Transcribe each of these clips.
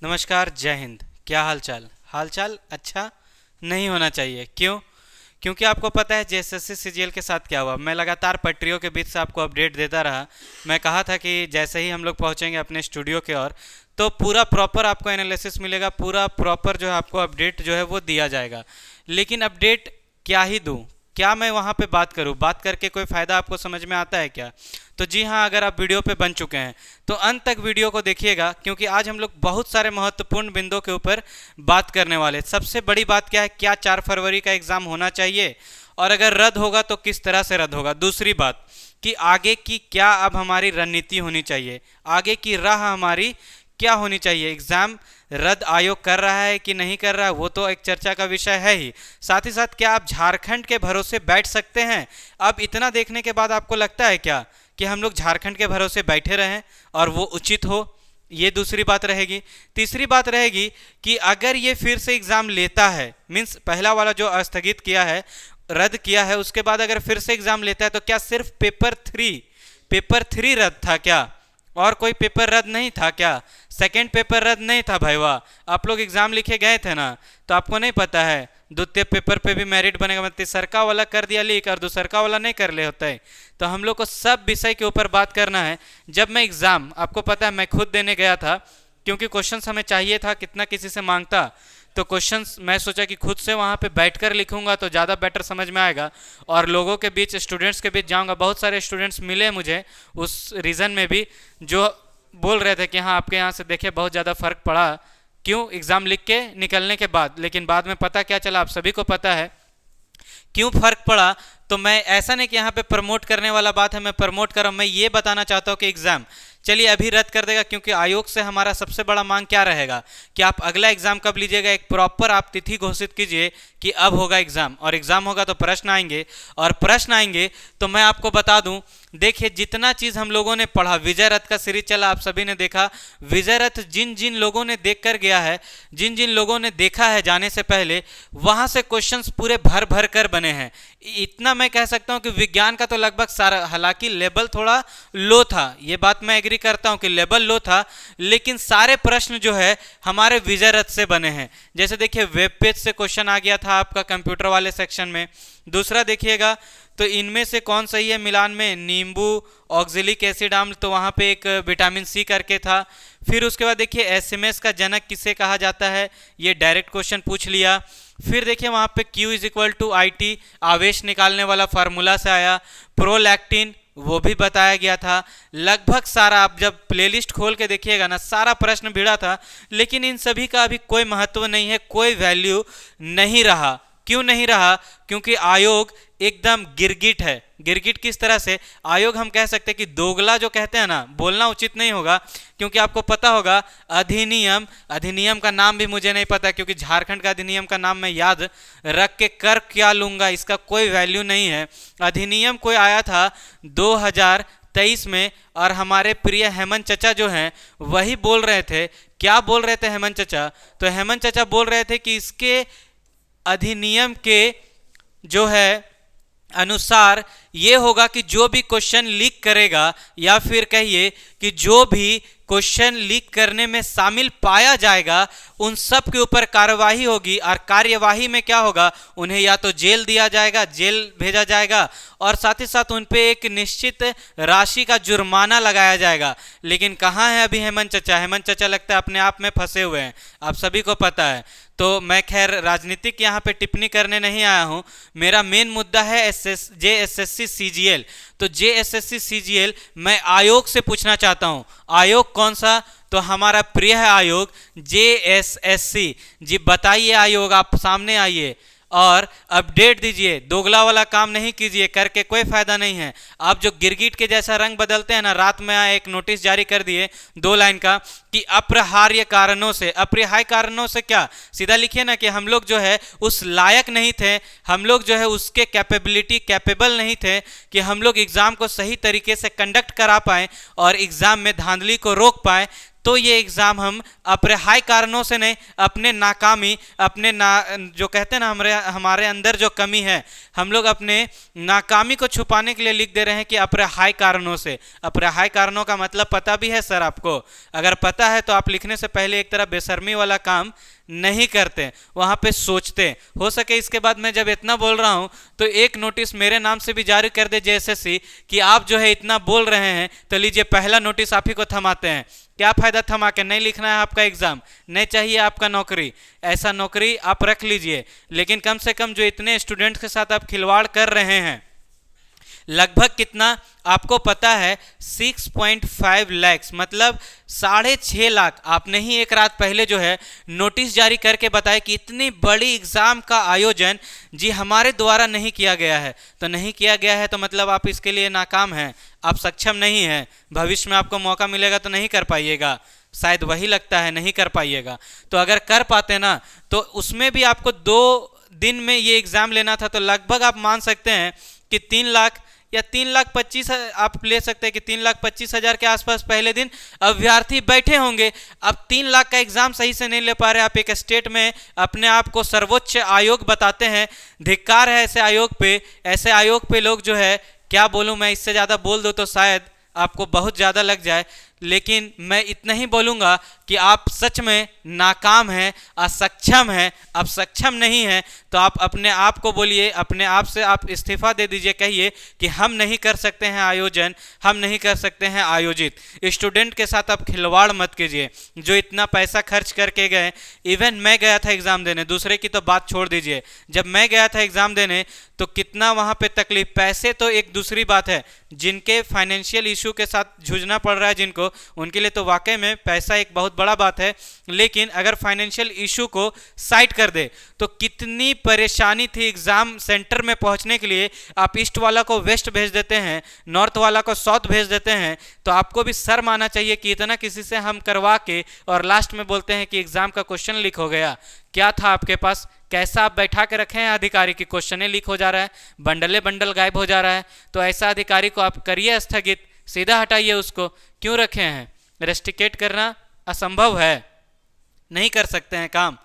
नमस्कार, जय हिंद। क्या हाल चाल? हाल चाल अच्छा नहीं होना चाहिए। क्यों? क्योंकि आपको पता है जेएसएससी सीजीएल के साथ क्या हुआ। मैं लगातार पटरियों के बीच से आपको अपडेट देता रहा। मैं कहा था कि जैसे ही हम लोग पहुंचेंगे अपने स्टूडियो के ओर तो पूरा प्रॉपर आपको एनालिसिस मिलेगा, पूरा प्रॉपर जो है आपको अपडेट जो है वो दिया जाएगा। लेकिन अपडेट क्या ही दूं? क्या मैं वहां पे बात करूं? बात करके कोई फ़ायदा आपको समझ में आता है क्या? तो जी हाँ, अगर आप वीडियो पे बन चुके हैं तो अंत तक वीडियो को देखिएगा, क्योंकि आज हम लोग बहुत सारे महत्वपूर्ण बिंदुओं के ऊपर बात करने वाले। सबसे बड़ी बात क्या है, क्या 4 फरवरी का एग्ज़ाम होना चाहिए, और अगर रद्द होगा तो किस तरह से रद्द होगा। दूसरी बात कि आगे की क्या अब हमारी रणनीति होनी चाहिए, आगे की राह हमारी क्या होनी चाहिए। एग्ज़ाम रद्द आयोग कर रहा है कि नहीं कर रहा है वो तो एक चर्चा का विषय है ही। साथ ही साथ क्या आप झारखंड के भरोसे बैठ सकते हैं? अब इतना देखने के बाद आपको लगता है क्या कि हम लोग झारखंड के भरोसे बैठे रहें और वो उचित हो? ये दूसरी बात रहेगी। तीसरी बात रहेगी कि अगर ये फिर से एग्ज़ाम लेता है, मीन्स पहला वाला जो स्थगित किया है, रद्द किया है, उसके बाद अगर फिर से एग्ज़ाम लेता है तो क्या सिर्फ पेपर 3 रद्द था क्या? और कोई पेपर रद्द नहीं था क्या? सेकंड पेपर रद्द नहीं था भाई? वाह, आप लोग एग्ज़ाम लिखे गए थे ना, तो आपको नहीं पता है द्वितीय पेपर पे भी मेरिट बनेगा। मतलब तीसरका वाला कर दिया लीक और दूसरका वाला नहीं कर ले होता है। तो हम लोग को सब विषय के ऊपर बात करना है। जब मैं एग्ज़ाम, आपको पता है मैं खुद देने गया था, क्योंकि क्वेश्चंस हमें चाहिए था, कितना किसी से मांगता, तो क्वेश्चंस मैं सोचा कि खुद से वहाँ पे बैठकर लिखूंगा तो ज़्यादा बेटर समझ में आएगा, और लोगों के बीच, स्टूडेंट्स के बीच जाऊंगा। बहुत सारे स्टूडेंट्स मिले मुझे उस रीज़न में भी, जो बोल रहे थे कि हाँ आपके यहाँ से देखे बहुत ज़्यादा फ़र्क पड़ा। क्यों? एग्ज़ाम लिख के निकलने के बाद। लेकिन बाद में पता क्या चला, आप सभी को पता है क्यों फर्क पड़ा। तो मैं ऐसा नहीं कि यहाँ पे प्रमोट करने वाला बात है, मैं प्रमोट कर रहा हूँ। मैं ये बताना चाहता हूँ कि एग्ज़ाम चलिए अभी रद्द कर देगा, क्योंकि आयोग से हमारा सबसे बड़ा मांग क्या रहेगा कि आप अगला एग्ज़ाम कब लीजिएगा, एक प्रॉपर आप तिथि घोषित कीजिए कि अब होगा एग्ज़ाम। और एग्ज़ाम होगा तो प्रश्न आएंगे, और प्रश्न आएंगे तो मैं आपको बता दूं, देखिए जितना चीज़ हम लोगों ने पढ़ा, विजय रथ का सीरीज चला, आप सभी ने देखा। विजय रथ जिन जिन लोगों ने देख कर गया है, जिन जिन लोगों ने देखा है जाने से पहले, वहाँ से क्वेश्चंस पूरे भर भर कर बने हैं। इतना मैं कह सकता हूँ कि विज्ञान का तो लगभग सारा, हालांकि लेवल थोड़ा लो था, ये बात मैं एग्री करता हूँ कि लेवल लो था, लेकिन सारे प्रश्न जो है हमारे विजय रथ से बने हैं। जैसे देखिए वेब पेज से क्वेश्चन आ गया था आपका कंप्यूटर वाले सेक्शन में। दूसरा देखिएगा तो इनमें से कौन सही है मिलान में, नींबू, ऑक्जेलिक एसिड आम्ल, तो वहाँ पे एक विटामिन सी करके था। फिर उसके बाद देखिए एसएमएस का जनक किसे कहा जाता है, ये डायरेक्ट क्वेश्चन पूछ लिया। फिर देखिए वहाँ पे Q = IT, आवेश निकालने वाला फार्मूला से आया। प्रोलैक्टिन वो भी बताया गया था। लगभग सारा, आप जब प्लेलिस्ट खोल के देखिएगा ना, सारा प्रश्न भिड़ा था। लेकिन इन सभी का अभी कोई महत्व नहीं है, कोई वैल्यू नहीं रहा। क्यों नहीं रहा? क्योंकि आयोग एकदम गिरगिट है। गिरगिट किस तरह से? आयोग हम कह सकते हैं कि दोगला जो कहते हैं ना, बोलना उचित नहीं होगा, क्योंकि आपको पता होगा अधिनियम का नाम भी मुझे नहीं पता, क्योंकि झारखंड का अधिनियम का नाम मैं याद रख के कर क्या लूंगा, इसका कोई वैल्यू नहीं है। अधिनियम कोई आया था 2023 में, और हमारे प्रिय हेमंत चचा जो हैं वही बोल रहे थे। क्या बोल रहे थे हेमंत चचा? तो हेमंत चचा बोल रहे थे कि इसके अधिनियम के जो है अनुसार ये होगा कि जो भी क्वेश्चन लीक करेगा, या फिर कहिए कि जो भी क्वेश्चन लीक करने में शामिल पाया जाएगा, उन सब के ऊपर कार्यवाही होगी। और कार्यवाही में क्या होगा, उन्हें या तो जेल दिया जाएगा, जेल भेजा जाएगा, और साथ ही साथ उन पे एक निश्चित राशि का जुर्माना लगाया जाएगा। लेकिन कहाँ है अभी हेमंत चचा? हेमंत चचा लगता है अपने आप में फंसे हुए हैं, आप सभी को पता है। तो मैं खैर राजनीतिक यहाँ पे टिप्पणी करने नहीं आया हूँ। मेरा मेन मुद्दा है जेएसएससी सीजीएल। तो जेएसएससी सीजीएल मैं आयोग से पूछना चाहता हूँ। आयोग कौन सा? तो हमारा प्रिय है आयोग जेएसएससी। जी बताइए आयोग, आप सामने आइए और अपडेट दीजिए। दोगला वाला काम नहीं कीजिए, करके कोई फायदा नहीं है। आप जो गिरगिट के जैसा रंग बदलते हैं ना, रात में आए एक नोटिस जारी कर दिए 2 लाइन का कि अपरिहार्य कारणों से। अपरिहार्य कारणों से क्या? सीधा लिखिए ना कि हम लोग जो है उस लायक नहीं थे, हम लोग जो है उसके कैपेबल नहीं थे कि हम लोग एग्जाम को सही तरीके से कंडक्ट करा पाए और एग्जाम में धांधली को रोक पाए। तो ये एग्ज़ाम हम अप्रिहार्य कारणों से नहीं, अपने नाकामी, अपने जो कहते हैं ना हमारे अंदर जो कमी है, हम लोग अपने नाकामी को छुपाने के लिए लिख दे रहे हैं कि अप्रिहार्य कारणों से। अप्रिहार्य कारणों का मतलब पता भी है सर आपको? अगर पता है तो आप लिखने से पहले एक तरह बेशर्मी वाला काम नहीं करते, वहां पे सोचते। हो सके इसके बाद मैं जब इतना बोल रहा हूं तो एक नोटिस मेरे नाम से भी जारी कर दे जेएसएससी कि आप जो है इतना बोल रहे हैं, तो लीजिए पहला नोटिस आप ही को थमाते हैं। क्या फायदा थमा के? नहीं लिखना है आपका एग्जाम, नहीं चाहिए आपका नौकरी, ऐसा नौकरी आप रख लीजिए। लेकिन कम से कम जो इतने स्टूडेंट्स के साथ आप खिलवाड़ कर रहे हैं, लगभग कितना आपको पता है? 6.5 लाख, मतलब 6.5 लाख आपने ही एक रात पहले जो है नोटिस जारी करके बताया कि इतनी बड़ी एग्जाम का आयोजन जी हमारे द्वारा नहीं किया गया है। तो नहीं किया गया है तो मतलब आप इसके लिए नाकाम हैं, आप सक्षम नहीं हैं। भविष्य में आपको मौका मिलेगा तो नहीं कर पाइएगा, शायद वही लगता है, नहीं कर पाइएगा। तो अगर कर पाते ना तो उसमें भी आपको 2 दिन में ये एग्जाम लेना था, तो लगभग आप मान सकते हैं कि 3 लाख या 3,25,000 आप ले सकते हैं कि 3,25,000 के आसपास पहले दिन अभ्यर्थी बैठे होंगे। अब 3 लाख का एग्जाम सही से नहीं ले पा रहे, आप एक स्टेट में अपने आप को सर्वोच्च आयोग बताते हैं। धिक्कार है ऐसे आयोग पे। ऐसे आयोग पे लोग जो है, क्या बोलूं मैं, इससे ज़्यादा बोल दो तो शायद आपको बहुत ज़्यादा लग जाए, लेकिन मैं इतना ही बोलूँगा कि आप सच में नाकाम हैं, असक्षम हैं। आप सक्षम नहीं हैं तो आप अपने आप को बोलिए, अपने आप से आप इस्तीफा दे दीजिए, कहिए कि हम नहीं कर सकते हैं आयोजन, हम नहीं कर सकते हैं आयोजित। स्टूडेंट के साथ आप खिलवाड़ मत कीजिए जो इतना पैसा खर्च करके गए। इवन मैं गया था एग्ज़ाम देने, दूसरे की तो बात छोड़ दीजिए, जब मैं गया था एग्ज़ाम देने तो कितना वहाँ पे तकलीफ। पैसे तो एक दूसरी बात है, जिनके फाइनेंशियल इशू के साथ जूझना पड़ रहा है जिनको, उनके लिए तो वाकई में पैसा एक बहुत बड़ा बात है। लेकिन अगर फाइनेंशियल इशू को साइड कर दे तो कितनी परेशानी थी एग्जाम सेंटर में पहुंचने के लिए। आप ईस्ट वाला को वेस्ट भेज देते हैं, नॉर्थ वाला को साउथ भेज देते हैं, तो आपको भी शर्म आना चाहिए कि इतना किसी से हम करवा के और लास्ट में बोलते हैं कि एग्जाम का क्वेश्चन लीक हो गया। क्या था आपके पास? कैसा आप बैठा के रखे हैं अधिकारी की क्वेश्चन लीक हो जा रहा है, बंडले बंडल गायब हो जा रहा है। तो ऐसा अधिकारी को आप करिए स्थगित, सीधा हटाइए उसको। क्यों रखे हैं? रेस्टिकेट करना असंभव है, नहीं कर सकते हैं काम।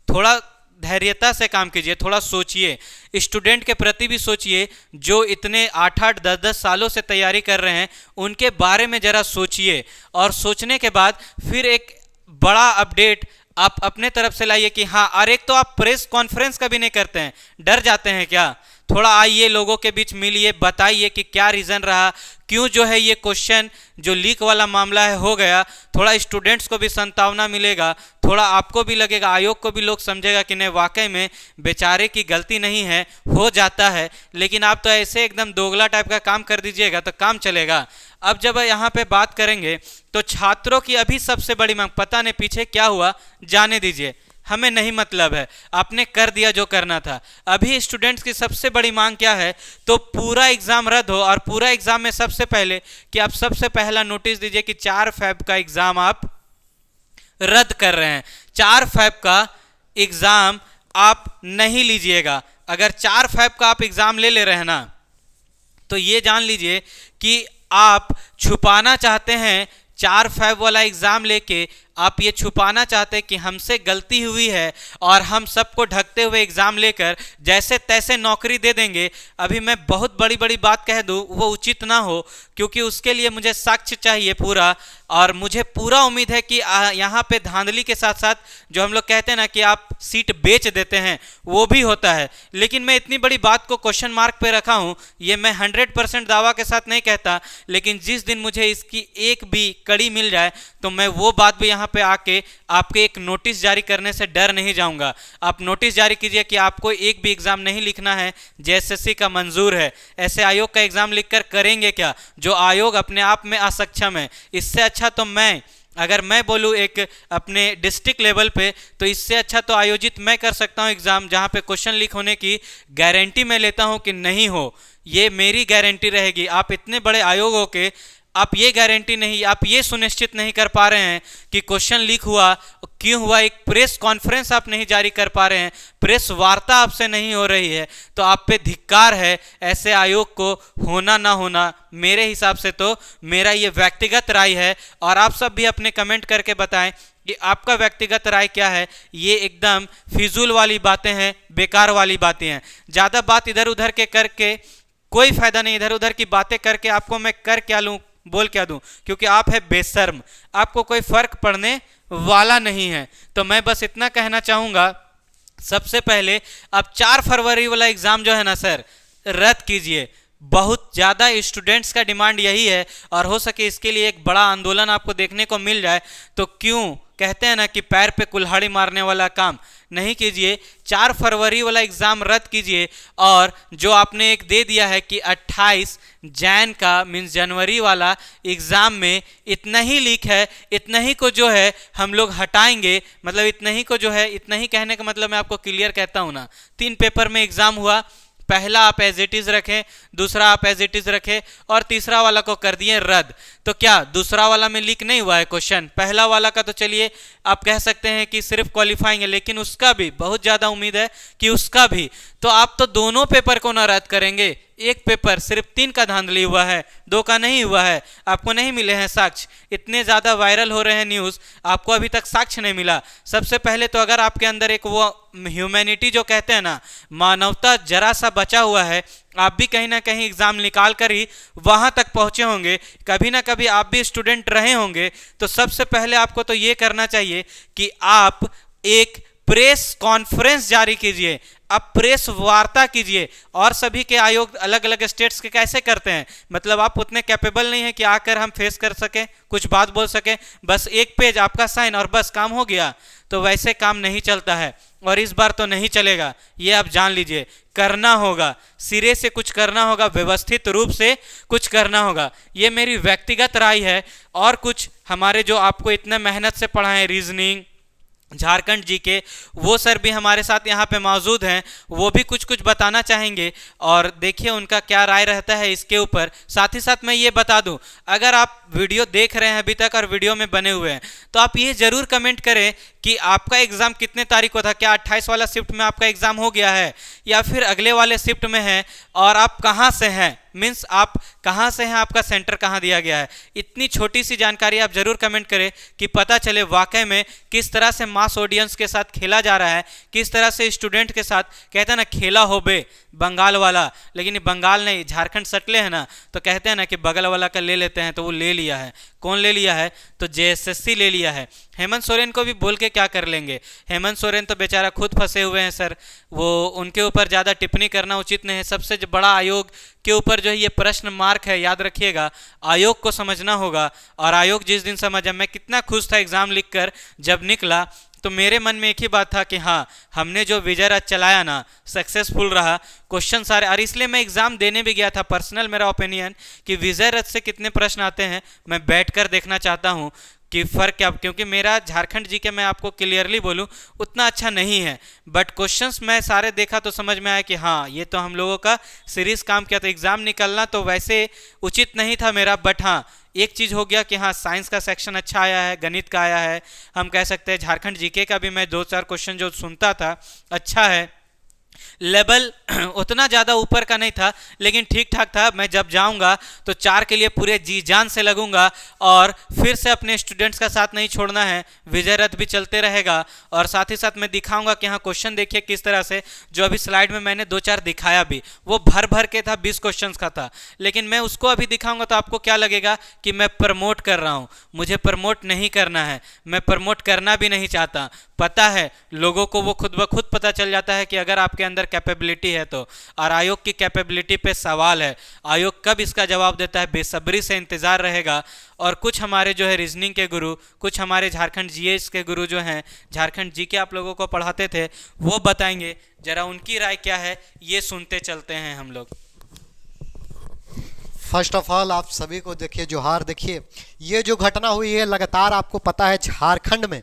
थोड़ा धैर्यता से काम कीजिए, थोड़ा सोचिए, स्टूडेंट के प्रति भी सोचिए जो इतने 8-8 10-10 सालों से तैयारी कर रहे हैं, उनके बारे में जरा सोचिए। और सोचने के बाद फिर एक बड़ा अपडेट आप अपने तरफ से लाइए कि हाँ। और एक तो आप प्रेस कॉन्फ्रेंस का भी नहीं करते हैं, डर जाते हैं क्या? थोड़ा आइए, लोगों के बीच मिलिए, बताइए कि क्या रीज़न रहा, क्यों जो है ये क्वेश्चन जो लीक वाला मामला है हो गया। थोड़ा स्टूडेंट्स को भी संतावना मिलेगा, थोड़ा आपको भी लगेगा, आयोग को भी लोग समझेगा कि नहीं वाकई में बेचारे की गलती नहीं है, हो जाता है। लेकिन आप तो ऐसे एकदम दोगला टाइप का काम कर दीजिएगा तो काम चलेगा। अब जब यहाँ पे बात करेंगे तो छात्रों की अभी सबसे बड़ी मांग, पता नहीं पीछे क्या हुआ, जाने दीजिए, हमें नहीं मतलब है, आपने कर दिया जो करना था। अभी स्टूडेंट्स की सबसे बड़ी मांग क्या है? तो पूरा एग्जाम रद्द हो। और पूरा एग्जाम में सबसे पहले कि आप सबसे पहला नोटिस दीजिए कि 4 फ़रवरी का एग्जाम आप रद्द कर रहे हैं। 4 फ़रवरी का एग्जाम आप नहीं लीजिएगा। अगर 4 फ़रवरी का आप एग्जाम ले ले रहे हैं ना, तो ये जान लीजिए कि आप छुपाना चाहते हैं। 4 फ़रवरी वाला एग्जाम लेके आप ये छुपाना चाहते हैं कि हमसे गलती हुई है और हम सबको ढकते हुए एग्जाम लेकर जैसे तैसे नौकरी दे देंगे। अभी मैं बहुत बड़ी बड़ी बात कह दूं वो उचित ना हो, क्योंकि उसके लिए मुझे साक्ष्य चाहिए पूरा। और मुझे पूरा उम्मीद है कि यहाँ पे धांधली के साथ साथ जो हम लोग कहते हैं ना कि आप सीट बेच देते हैं, वो भी होता है। लेकिन मैं इतनी बड़ी बात को क्वेश्चन मार्क पे रखा हूँ, ये मैं 100% दावा के साथ नहीं कहता। लेकिन जिस दिन मुझे इसकी एक भी कड़ी मिल जाए तो मैं वो बात भी यहाँ पे आके आपके एक नोटिस जारी करने से डर नहीं जाऊंगा। आप नोटिस जारी कीजिए कि आपको एक भी एग्जाम नहीं लिखना है, जेएसएससी का मंजूर है। ऐसे आयोग का एग्जाम लिखकर करेंगे क्या, जो आयोग अपने आप में असक्षम है। इससे अच्छा तो अगर मैं बोलूँ एक अपने डिस्ट्रिक्ट लेवल पे, तो इससे अच्छा तो आयोजित मैं कर सकता हूँ एग्जाम, जहाँ पे क्वेश्चन लीक होने की गारंटी मैं लेता हूँ कि नहीं हो, ये मेरी गारंटी रहेगी। आप इतने बड़े आयोग हो के आप ये गारंटी नहीं, आप ये सुनिश्चित नहीं कर पा रहे हैं कि क्वेश्चन लीक हुआ क्यों हुआ, एक प्रेस कॉन्फ्रेंस आप नहीं जारी कर पा रहे हैं, प्रेस वार्ता आपसे नहीं हो रही है, तो आप पे धिक्कार है। ऐसे आयोग को होना ना होना मेरे हिसाब से तो मेरा ये व्यक्तिगत राय है, और आप सब भी अपने कमेंट करके बताएं कि आपका व्यक्तिगत राय क्या है। ये एकदम फिजूल वाली बातें हैं, बेकार वाली बातें हैं। ज़्यादा बात इधर उधर के करके कोई फायदा नहीं, इधर उधर की बातें करके आपको मैं कर क्या लूँ, बोल क्या दूं, क्योंकि आप है बेशर्म, आपको कोई फर्क पड़ने वाला नहीं है। तो मैं बस इतना कहना चाहूंगा, सबसे पहले अब 4 फरवरी वाला एग्जाम जो है ना सर, रद्द कीजिए। बहुत ज़्यादा स्टूडेंट्स का डिमांड यही है, और हो सके इसके लिए एक बड़ा आंदोलन आपको देखने को मिल जाए, तो क्यों कहते हैं ना कि पैर पे कुल्हाड़ी मारने वाला काम नहीं कीजिए। 4 फरवरी वाला एग्ज़ाम रद्द कीजिए, और जो आपने एक दे दिया है कि 28 जैन का मीन्स जनवरी वाला एग्ज़ाम में इतना ही लीक है, इतना ही को जो है हम लोग हटाएंगे, मतलब इतना ही को जो है, इतना ही कहने का मतलब मैं आपको क्लियर कहता हूँ ना, 3 पेपर में एग्ज़ाम हुआ, पहला आप एज इट इज रखें, दूसरा आप एज इट इज रखें, और तीसरा वाला को कर दिए रद्द। तो क्या दूसरा वाला में लीक नहीं हुआ है क्वेश्चन? पहला वाला का तो चलिए आप कह सकते हैं कि सिर्फ क्वालिफाइंग है, लेकिन उसका भी बहुत ज़्यादा उम्मीद है कि उसका भी, तो आप तो दोनों पेपर को ना रद्द करेंगे। एक पेपर सिर्फ 3 का धांधली हुआ है, 2 का नहीं हुआ है, आपको नहीं मिले हैं साक्ष्य। इतने ज़्यादा वायरल हो रहे हैं न्यूज़, आपको अभी तक साक्ष्य नहीं मिला। सबसे पहले तो अगर आपके अंदर एक वो ह्यूमैनिटी जो कहते हैं ना, मानवता जरा सा बचा हुआ है, आप भी कहीं ना कहीं एग्ज़ाम निकाल कर ही वहाँ तक पहुँचे होंगे, कभी ना कभी आप भी स्टूडेंट रहे होंगे। तो सबसे पहले आपको तो ये करना चाहिए कि आप एक प्रेस कॉन्फ्रेंस जारी कीजिए, आप प्रेस वार्ता कीजिए। और सभी के आयोग अलग अलग स्टेट्स के कैसे करते हैं, मतलब आप उतने कैपेबल नहीं है कि आकर हम फेस कर सकें, कुछ बात बोल सकें, बस एक पेज आपका साइन और बस काम हो गया। तो वैसे काम नहीं चलता है, और इस बार तो नहीं चलेगा, ये आप जान लीजिए। करना होगा, सिरे से कुछ करना होगा, व्यवस्थित रूप से कुछ करना होगा, ये मेरी व्यक्तिगत राय है। और कुछ हमारे जो आपको इतने मेहनत से पढ़ाएं, रीजनिंग, झारखंड जी के, वो सर भी हमारे साथ यहाँ पे मौजूद हैं, वो भी कुछ कुछ बताना चाहेंगे, और देखिए उनका क्या राय रहता है इसके ऊपर। साथ ही साथ मैं ये बता दूं, अगर आप वीडियो देख रहे हैं अभी तक और वीडियो में बने हुए हैं, तो आप ये जरूर कमेंट करें कि आपका एग्ज़ाम कितने तारीख को था, क्या 28 वाला शिफ्ट में आपका एग्ज़ाम हो गया है या फिर अगले वाले शिफ्ट में है, और आप कहाँ से हैं, मीन्स आप कहाँ से हैं, आपका सेंटर कहाँ दिया गया है। इतनी छोटी सी जानकारी आप जरूर कमेंट करें कि पता चले वाकई में किस तरह से मास ऑडियंस के साथ खेला जा रहा है, किस तरह से स्टूडेंट के साथ, कहते हैं ना खेला हो बे बंगाल वाला, लेकिन बंगाल नहीं, झारखंड सटले हैं ना, तो कहते हैं ना कि बगल वाला का ले लेते हैं, तो वो ले लिया है। कौन ले लिया है? तो जेएसएससी ले लिया है। हेमंत सोरेन को भी बोल के क्या कर लेंगे, हेमंत सोरेन तो बेचारा खुद फंसे हुए हैं सर, वो उनके ऊपर ज़्यादा टिप्पणी करना उचित नहीं है। सबसे बड़ा आयोग के ऊपर जो है ये प्रश्न मार्क है, याद रखिएगा, आयोग को समझना होगा। और आयोग जिस दिन समझा, मैं कितना खुश था एग्ज़ाम लिखकर जब निकला, तो मेरे मन में एक ही बात था कि हाँ, हमने जो विजय रथ चलाया ना, सक्सेसफुल रहा, क्वेश्चन सारे। और इसलिए मैं एग्ज़ाम देने भी गया था। पर्सनल मेरा ओपिनियन कि विजय रथ से कितने प्रश्न आते हैं मैं बैठकर देखना चाहता हूँ कि फ़र्क क्या, क्योंकि मेरा झारखंड जी के मैं आपको क्लियरली बोलूँ उतना अच्छा नहीं है, बट क्वेश्चंस मैं सारे देखा तो समझ में आया कि हाँ, ये तो हम लोगों का सीरीज़ काम किया। तो एग्ज़ाम निकलना तो वैसे उचित नहीं था मेरा, बट हाँ एक चीज़ हो गया कि हाँ, साइंस का सेक्शन अच्छा आया है, गणित का आया है, हम कह सकते हैं झारखंड जीके का भी मैं 2-4 क्वेश्चन जो सुनता था अच्छा है। लेवल उतना ज़्यादा ऊपर का नहीं था, लेकिन ठीक ठाक था। मैं जब जाऊंगा तो 4 के लिए पूरे जी जान से लगूंगा, और फिर से अपने स्टूडेंट्स का साथ नहीं छोड़ना है, विजय रथ भी चलते रहेगा। और साथ ही साथ मैं दिखाऊंगा कि हाँ, क्वेश्चन देखिए किस तरह से, जो अभी स्लाइड में मैंने 2-4 दिखाया भी, वो भर भर के था, 20 क्वेश्चन का था, लेकिन मैं उसको अभी दिखाऊंगा तो आपको क्या लगेगा कि मैं प्रमोट कर रहा हूँ। मुझे प्रमोट नहीं करना है, मैं प्रमोट करना भी नहीं चाहता। पता है लोगों को, वो खुद ब खुद पता चल जाता है कि अगर आपके अंदर कैपेबिलिटी है तो। और आयोग की कैपेबिलिटी पे सवाल है, आयोग कब इसका जवाब देता है, बेसब्री से इंतजार रहेगा। और कुछ हमारे जो है रीजनिंग के गुरु, कुछ हमारे झारखंड जीएस के गुरु जो हैं, झारखंड जी के आप लोगों को पढ़ाते थे, वो बताएंगे, जरा उनकी राय क्या है, ये सुनते चलते हैं हम लोग। फर्स्ट ऑफ ऑल आप सभी को देखिए जोहार। देखिए ये जो घटना हुई है लगातार, आपको पता है झारखंड में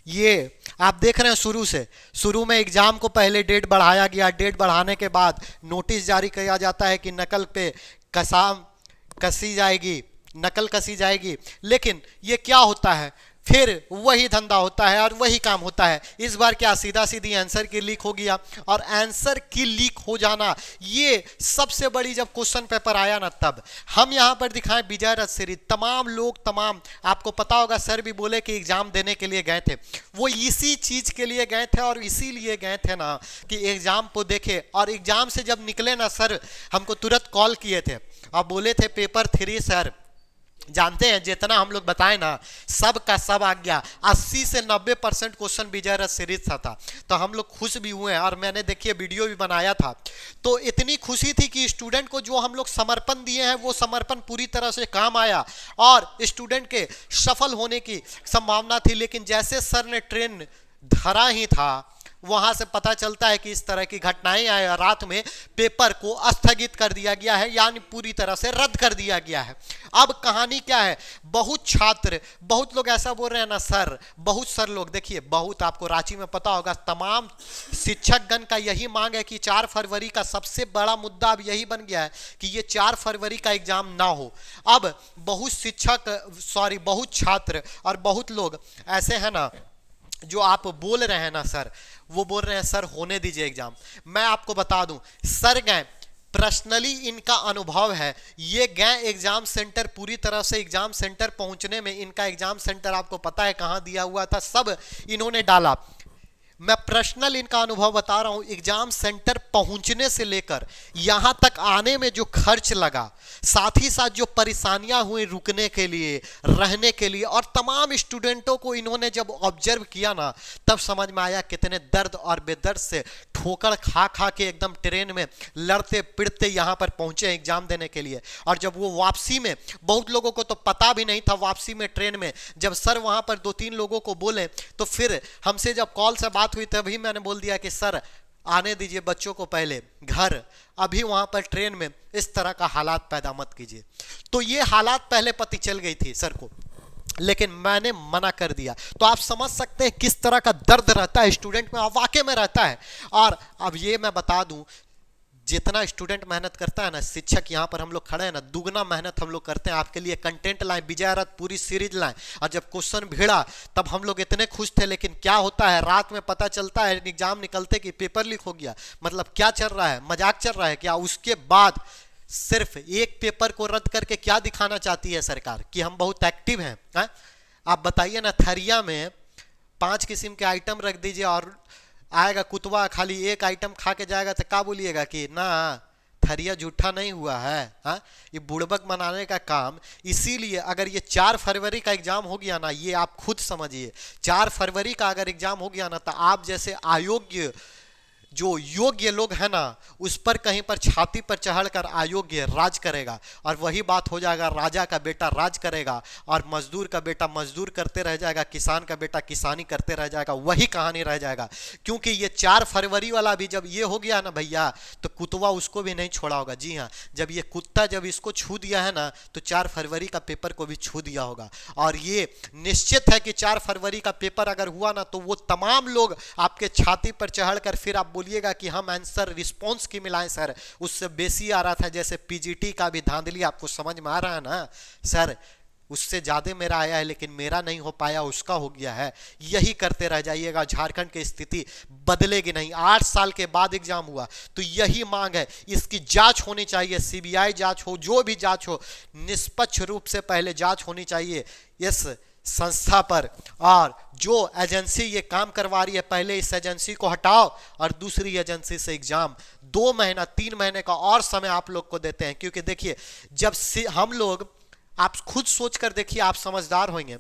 ये आप देख रहे हैं, शुरू में एग्ज़ाम को पहले डेट बढ़ाया गया, डेट बढ़ाने के बाद नोटिस जारी किया जाता है कि नकल पे कसी जाएगी, नकल कसी जाएगी। लेकिन ये क्या होता है, फिर वही धंधा होता है और वही काम होता है। इस बार क्या सीधा सीधी आंसर की लीक हो गया, और आंसर की लीक हो जाना ये सबसे बड़ी, जब क्वेश्चन पेपर आया ना तब हम यहां पर दिखाएं विजय रथ सीरीज, तमाम लोग, तमाम आपको पता होगा सर भी बोले कि एग्जाम देने के लिए गए थे, वो इसी चीज के लिए गए थे और इसीलिए गए थे ना कि एग्जाम को देखे। और एग्जाम से जब निकले ना सर हमको तुरंत कॉल किए थे और बोले थे पेपर 3 सर जानते हैं जितना हम लोग बताए ना सब का सब आ गया, 80 से 90% क्वेश्चन विजय रथ सीरीज था। तो हम लोग खुश भी हुए हैं और मैंने देखिए वीडियो भी बनाया था। तो इतनी खुशी थी कि स्टूडेंट को जो हम लोग समर्पण दिए हैं वो समर्पण पूरी तरह से काम आया और स्टूडेंट के सफल होने की संभावना थी। लेकिन जैसे सर ने ट्रेन धरा ही था वहां से पता चलता है कि इस तरह की घटनाएं आई, रात में पेपर को स्थगित कर दिया गया है, यानी पूरी तरह से रद्द कर दिया गया है। अब कहानी क्या है, बहुत छात्र, बहुत लोग ऐसा बोल रहे हैं ना सर, बहुत सर लोग देखिए, बहुत आपको रांची में पता होगा तमाम शिक्षकगण का यही मांग है कि 4 फरवरी का सबसे बड़ा मुद्दा अब यही बन गया है कि ये 4 फरवरी का एग्जाम ना हो। अब बहुत बहुत छात्र और बहुत लोग ऐसे हैं ना जो आप बोल रहे हैं ना सर, वो बोल रहे हैं सर होने दीजिए एग्जाम। मैं आपको बता दूं सर गए, पर्सनली इनका अनुभव है, ये गए एग्जाम सेंटर, पूरी तरह से एग्जाम सेंटर पहुंचने में इनका एग्जाम सेंटर आपको पता है कहां दिया हुआ था, सब इन्होंने डाला। मैं पर्सनल इनका अनुभव बता रहा हूं, एग्जाम सेंटर पहुंचने से लेकर यहां तक आने में जो खर्च लगा, साथ ही साथ जो परेशानियां हुई रुकने के लिए, रहने के लिए, और तमाम स्टूडेंटों को इन्होंने जब ऑब्जर्व किया ना तब समझ में आया कितने दर्द और बेदर्द से ठोकर खा खा के एकदम ट्रेन में लड़ते पिड़ते यहां पर पहुंचे एग्जाम देने के लिए। और जब वो वापसी में, बहुत लोगों को तो पता भी नहीं था वापसी में ट्रेन में, जब सर वहां पर 2-3 लोगों को बोले तो फिर हमसे जब कॉल से बात हुई तभी मैंने बोल दिया कि सर आने दीजिए बच्चों को पहले घर, अभी वहां पर ट्रेन में इस तरह का हालात पैदा मत कीजिए। तो ये हालात पहले पता चल गई थी सर को, लेकिन मैंने मना कर दिया। तो आप समझ सकते हैं किस तरह का दर्द रहता है स्टूडेंट में, वाकई में रहता है। और अब ये मैं बता दूं, जितना स्टूडेंट मेहनत करता है ना, शिक्षक यहाँ पर हम लोग खड़े हैं ना, दुगना मेहनत हम लोग करते हैं आपके लिए, कंटेंट लाएं, विजय रथ पूरी सीरीज लाएं। और जब क्वेश्चन भिड़ा तब हम लोग इतने खुश थे, लेकिन क्या होता है रात में पता चलता है एग्जाम निकलते कि पेपर लीक हो गया। मतलब क्या चल रहा है, मजाक चल रहा है क्या? उसके बाद सिर्फ एक पेपर को रद्द करके क्या दिखाना चाहती है सरकार कि हम बहुत एक्टिव हैं, है? आप बताइए ना, थरिया में 5 किस्म के आइटम रख दीजिए और आएगा कुतवा खाली एक आइटम खा के जाएगा तो क्या बोलिएगा कि ना थरिया जूठा नहीं हुआ है? हाँ, ये बुड़बक बनाने का काम। इसीलिए अगर ये 4 फरवरी का एग्जाम हो गया ना, ये आप खुद समझिए, 4 फरवरी का अगर एग्जाम हो गया ना तो आप जैसे अयोग्य जो योग्य लोग हैं ना उस पर कहीं पर छाती पर चढ़कर अयोग्य राज करेगा, और वही बात हो जाएगा, राजा का बेटा राज करेगा और मजदूर का बेटा मजदूर करते रह जाएगा, किसान का बेटा किसानी करते रह जाएगा, वही कहानी रह जाएगा। क्योंकि ये 4 फरवरी वाला भी जब ये हो गया ना भैया, तो कुतवा उसको भी नहीं छोड़ा होगा। जी हाँ, जब ये कुत्ता जब इसको छू दिया है ना तो 4 फरवरी का पेपर को भी छू दिया होगा। और ये निश्चित है कि 4 फरवरी का पेपर अगर हुआ ना तो वो तमाम लोग आपके छाती पर चढ़कर फिर आप बोलिएगा कि हम आंसर रिस्पॉन्स की मिलाएं सर, उससे बेसी आ रहा था, जैसे पीजीटी का भी धांधली आपको समझ में आ रहा है ना सर, उससे ज्यादा मेरा आया है लेकिन मेरा नहीं हो पाया, उसका हो गया है। यही करते रह जाइएगा, झारखंड की स्थिति बदलेगी नहीं। 8 साल के बाद एग्जाम हुआ तो यही मांग है, इसकी जांच होनी चाहिए, सीबीआई जांच हो, जो भी जांच हो, निष्पक्ष रूप से पहले जांच होनी चाहिए इस संस्था पर। और जो एजेंसी ये काम करवा रही है पहले इस एजेंसी को हटाओ और दूसरी एजेंसी से एग्जाम 2 महीना 3 महीने का और समय आप लोग को देते हैं। क्योंकि देखिए जब हम लोग, आप खुद सोच कर देखिए, आप समझदार होंगे,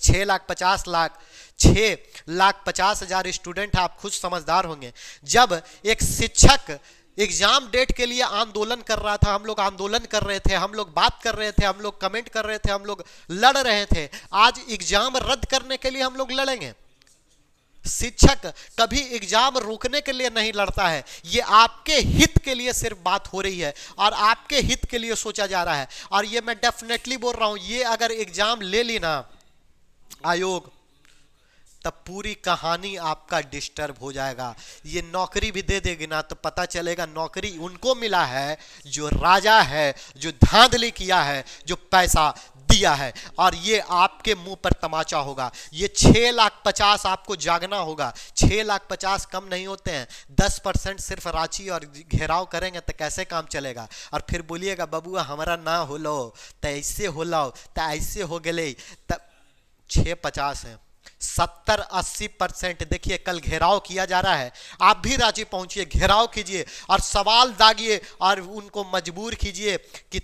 6,50,000 स्टूडेंट है, आप खुद समझदार होंगे। जब एक शिक्षक एग्जाम डेट के लिए आंदोलन कर रहा था, हम लोग आंदोलन कर रहे थे, हम लोग बात कर रहे थे, हम लोग कमेंट कर रहे थे, हम लोग लड़ रहे थे, आज एग्जाम रद्द करने के लिए हम लोग लड़ेंगे? शिक्षक कभी एग्जाम रोकने के लिए नहीं लड़ता है, ये आपके हित के लिए सिर्फ बात हो रही है और आपके हित के लिए सोचा जा रहा है। और ये मैं डेफिनेटली बोल रहा हूं, ये अगर एग्जाम ले ली ना आयोग, तब पूरी कहानी आपका डिस्टर्ब हो जाएगा। ये नौकरी भी दे देगी ना तो पता चलेगा नौकरी उनको मिला है जो राजा है, जो धांधली किया है, जो पैसा दिया है, और ये आपके मुंह पर तमाचा होगा। ये 6,50,000 आपको जागना होगा। 6,50,000 कम नहीं होते हैं। 10% सिर्फ रांची और घेराव करेंगे तो कैसे काम चलेगा। और फिर बोलिएगा बबुआ हमारा ना हो लो तो ऐसे हो लो तो ऐसे हो गए, तब 6,50 है। 70-80% देखिए कल घेराव किया जा रहा है। आप भी रांची पहुंचिए, घेराव कीजिए और सवाल दागिए और उनको मजबूर कीजिए कि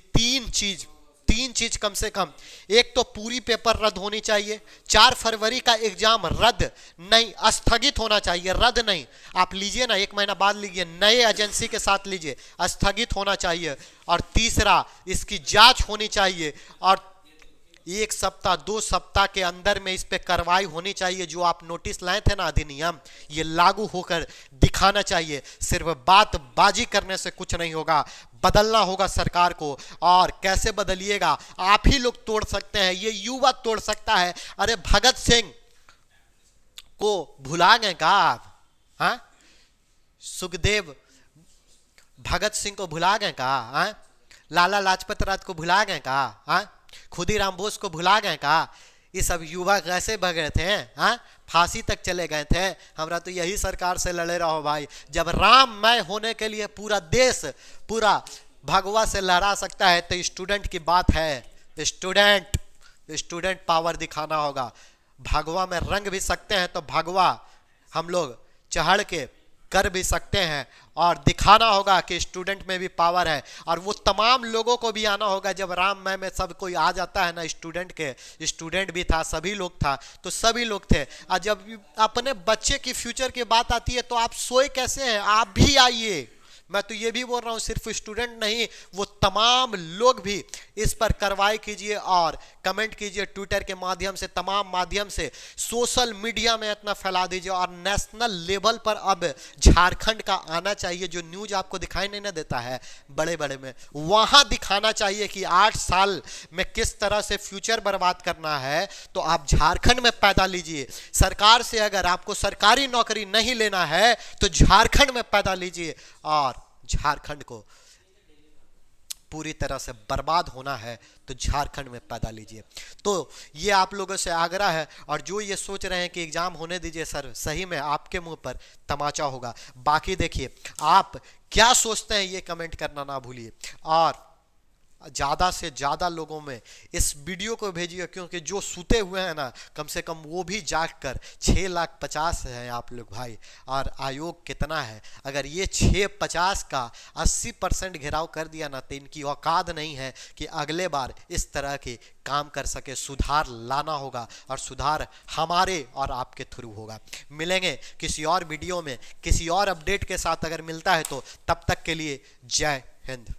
तीन चीज कम से कम। एक तो पूरी पेपर रद्द होनी चाहिए। 4 फरवरी का एग्जाम रद्द नहीं, स्थगित होना चाहिए, रद्द नहीं। आप लीजिए ना, 1 महीना बाद लीजिए, नए एजेंसी के साथ लीजिए, स्थगित होना चाहिए। और तीसरा, इसकी जांच होनी चाहिए और 1 सप्ताह 2 सप्ताह के अंदर में इस पे कार्रवाई होनी चाहिए। जो आप नोटिस लाए थे ना अधिनियम, ये लागू होकर दिखाना चाहिए। सिर्फ बातबाजी करने से कुछ नहीं होगा, बदलना होगा सरकार को। और कैसे बदलिएगा, आप ही लोग तोड़ सकते हैं, ये युवा तोड़ सकता है। अरे भगत सिंह को भुला गए का आप? हाँ, सुखदेव भगत सिंह को भुला गए का? हाँ, लाला लाजपत राय को भुला गए का? हाँ, खुदीराम बोस को भुला गए का? ये सब युवा कैसे भगे थे? हाँ, फांसी तक चले गए थे। हमरा तो यही सरकार से लड़े रहो भाई। जब राममय होने के लिए पूरा देश, पूरा भगवा से लहरा सकता है तो स्टूडेंट की बात है। स्टूडेंट पावर दिखाना होगा। भगवा में रंग भी सकते हैं तो भगवा हम लोग चढ़ के कर भी सकते हैं और दिखाना होगा कि स्टूडेंट में भी पावर है। और वो तमाम लोगों को भी आना होगा। जब राममय में सब कोई आ जाता है ना, स्टूडेंट भी था, सभी लोग था, तो सभी लोग थे। और जब अपने बच्चे की फ्यूचर की बात आती है तो आप सोए कैसे हैं? आप भी आइए। मैं तो ये भी बोल रहा हूँ सिर्फ स्टूडेंट नहीं, वो तमाम लोग भी इस पर कार्रवाई कीजिए और कमेंट कीजिए ट्विटर के माध्यम से, तमाम माध्यम से, सोशल मीडिया में इतना फैला दीजिए। और नेशनल लेवल पर अब झारखंड का आना चाहिए। जो न्यूज आपको दिखाई नहीं ना देता है बड़े बड़े में, वहां दिखाना चाहिए कि 8 साल में किस तरह से फ्यूचर बर्बाद करना है। तो आप झारखंड में पैदा लीजिए। सरकार से अगर आपको सरकारी नौकरी नहीं लेना है तो झारखंड में पैदा लीजिए। और झारखंड को पूरी तरह से बर्बाद होना है तो झारखंड में पैदा लीजिए। तो ये आप लोगों से आग्रह है। और जो ये सोच रहे हैं कि एग्जाम होने दीजिए सर, सही में आपके मुंह पर तमाचा होगा। बाकी देखिए आप क्या सोचते हैं ये कमेंट करना ना भूलिए। और ज़्यादा से ज़्यादा लोगों में इस वीडियो को भेजिए, क्योंकि जो सूते हुए हैं ना, कम से कम वो भी जाग कर 6,50,000 हैं आप लोग भाई। और आयोग कितना है? अगर ये 6,50,000 का 80% घेराव कर दिया ना तो इनकी औकात नहीं है कि अगले बार इस तरह के काम कर सके। सुधार लाना होगा और सुधार हमारे और आपके थ्रू होगा। मिलेंगे किसी और वीडियो में किसी और अपडेट के साथ। अगर मिलता है तो तब तक के लिए जय हिंद।